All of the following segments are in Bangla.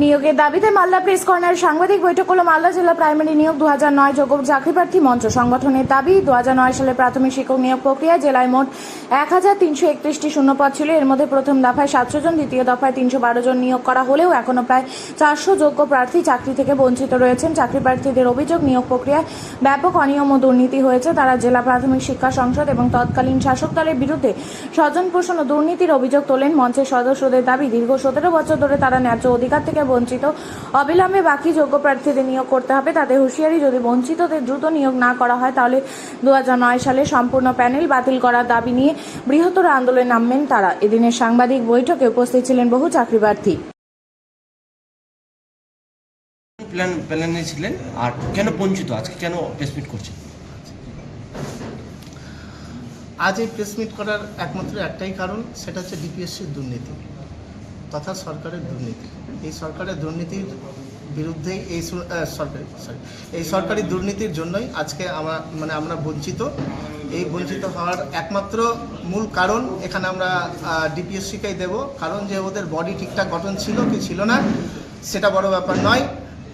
নিয়োগের দাবিতে মালদা প্রেস কর্নার সাংবাদিক বৈঠক হলো মালদা জেলা প্রাইমারি নিয়োগ 2009 যোগ্য চাকরিপ্রার্থী মঞ্চ সংগঠনের দাবি 2009 সালে প্রাথমিক শিক্ষক নিয়োগ প্রক্রিয়ায় জেলায় মোট 1331টি শূন্যপদ ছিল। এর মধ্যে প্রথম দফায় 700 জন, দ্বিতীয় দফায় 312 জন নিয়োগ করা হলেও এখনো প্রায় 400 যোগ্য প্রার্থী চাকরি থেকে বঞ্চিত রয়েছেন। চাকরি প্রার্থীদের অভিযোগ নিয়োগ প্রক্রিয়ায় ব্যাপক অনিয়ম ও দুর্নীতি হয়েছে। তারা জেলা প্রাথমিক শিক্ষা সংসদ এবং তৎকালীন শাসক দলের বিরুদ্ধে স্বজন পোষণ ও দুর্নীতির অভিযোগ তোলেন। মঞ্চের সদস্যদের দাবি দীর্ঘ 17 বছর ধরে তারা ন্যায্য অধিকার থেকে বঞ্চিত। অবিলম্বে বাকি যোগ্য প্রার্থীদের নিয়োগ করতে হবে। তাদের হুঁশিয়ারি, যদি বঞ্চিতদের দ্রুত নিয়োগ না করা হয় তাহলে 2009 সালে সম্পূর্ণ প্যানেল বাতিল করার দাবি নিয়ে বৃহত্তর আন্দোলনে নামবেন তারা। এদিনের সাংবাদিক বৈঠকে উপস্থিত ছিলেন বহু চাকরি প্রার্থী। প্ল্যানে ছিলেন আর কেন বঞ্চিত, আজকে কেন প্রেস মিট করছেন? আজ এই প্রেস মিট করার একমাত্র একটাই কারণ, সেটা হচ্ছে ডিপিএসসির দুর্নীতি তথা সরকারের দুর্নীতি। এই সরকারের দুর্নীতির বিরুদ্ধেই এই সরকারি দুর্নীতির জন্যই আজকে আমরা বঞ্চিত। এই বঞ্চিত হওয়ার একমাত্র মূল কারণ এখানে আমরা ডিপিএসসিকেই দেব। কারণ যে ওদের বডি ঠিকঠাক গঠন ছিল কি ছিল না সেটা বড় ব্যাপার নয়,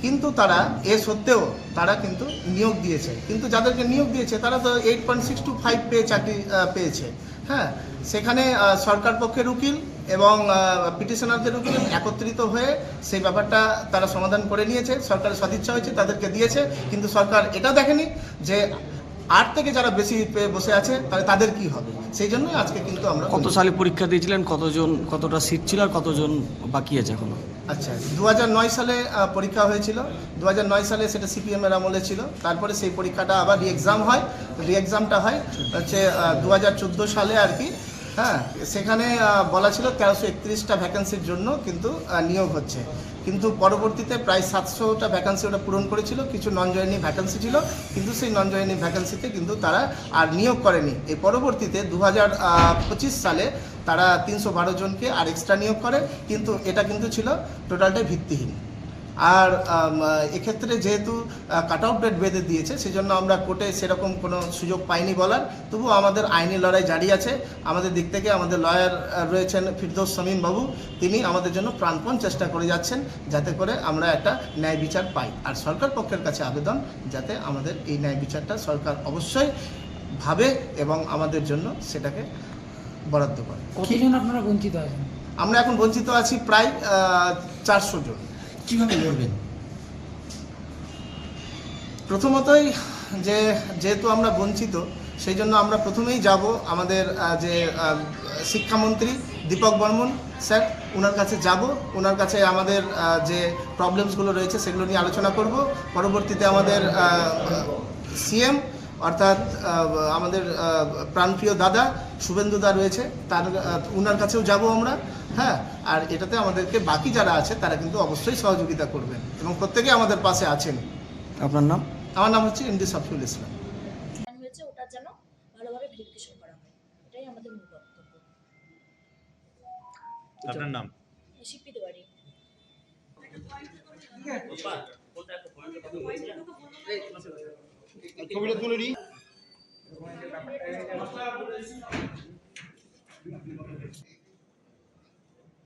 কিন্তু তারা এ সত্ত্বেও তারা কিন্তু নিয়োগ দিয়েছে। কিন্তু যাদেরকে নিয়োগ দিয়েছে তারা তো 8.625 পেয়ে চাকরি পেয়েছে। হ্যাঁ, সেখানে সরকার পক্ষের উকিল এবং পিটিশনারদের উকিল একত্রিত হয়ে সেই ব্যাপারটা তারা সমাধান করে নিয়েছে। সরকারের সদিচ্ছা হয়েছে, তাদেরকে দিয়েছে, কিন্তু সরকার এটা দেখেনি যে 8 থেকে যারা বেশি পেয়ে বসে আছে তাহলে তাদের কি হবে। সেই জন্যই আজকে কিন্তু আমরা কত সালে পরীক্ষা দিয়েছিলেন, কতটা সিট ছিল আর কতজন বাকি আছে এখনো? আচ্ছা, 2009 সালে পরীক্ষা হয়েছিল। 2009 সালে সেটা সিপিএমের আমলে ছিল। তারপরে সেই পরীক্ষাটা আবার রি-এক্সামটা হয় হচ্ছে 2014 সালে আর কি। হ্যাঁ, সেখানে বলা ছিল 1331টা ভ্যাকেন্সির জন্য কিন্তু নিয়োগ হচ্ছে, কিন্তু পরবর্তীতে প্রায় 700টা ভ্যাকেন্সি ওটা পূরণ করেছিল। কিছু নন জয়েনিং ভ্যাকেন্সি ছিল, কিন্তু সেই নন জয়েনিং ভ্যাকেন্সিতে কিন্তু তারা আর নিয়োগ করেনি। এই পরবর্তীতে 2025 সালে তারা 312 জনকে আর এক্সট্রা নিয়োগ করে, কিন্তু এটা কিন্তু ছিল টোটালটাই ভিত্তিহীন। আর এক্ষেত্রে যেহেতু কাট আউট ডেট বেঁধে দিয়েছে, সেজন্য আমরা কোর্টে সেরকম কোনো সুযোগ পাইনি বলার। তবু আমাদের আইনি লড়াই জারি আছে। আমাদের দিক থেকে আমাদের লয়ার রয়েছেন ফিরদৌস শামীম বাবু, তিনি আমাদের জন্য প্রাণপণ চেষ্টা করে যাচ্ছেন যাতে করে আমরা একটা ন্যায় বিচার পাই। আর সরকার পক্ষের কাছে আবেদন যাতে আমাদের এই ন্যায় বিচারটা সরকার অবশ্যই ভাবে এবং আমাদের জন্য সেটাকে বরাদ্দ করে। কতজন আপনারা বঞ্চিত আছেন? আমরা এখন বঞ্চিত আছি প্রায় 400 জন। কিভাবে লড়বেন? প্রথমতই যেহেতু আমরা বঞ্চিত, সেই জন্য আমরা প্রথমেই যাব আমাদের যে শিক্ষামন্ত্রী দীপক বর্মন স্যার, ওনার কাছে যাব। ওনার কাছে আমাদের যে প্রবলেমসগুলো রয়েছে সেগুলো নিয়ে আলোচনা করব। পরবর্তীতে আমাদের সিএম অর্থাৎ আমাদের প্রাণপ্রিয় দাদা শুভেন্দু দা রয়েছে, ওনার কাছেও যাব আমরা। হ্যাঁ, আর এটাতে আমাদেরকে বাকি যারা আছে তারা কিন্তু অবশ্যই সহযোগিতা করবেন এবং প্রত্যেকে আমাদের পাশে আছেন। আপনার নাম? আমার নাম হচ্ছে এমডি সাফিউল ইসলাম। হয়েছে ওটা যেন ভালোভাবে ভেরিফিকেশন করা হয়, এটাই আমাদের মূল বক্তব্য। আপনার নাম? শিপি দেওয়ারি। ছবিটা তুলে নিই।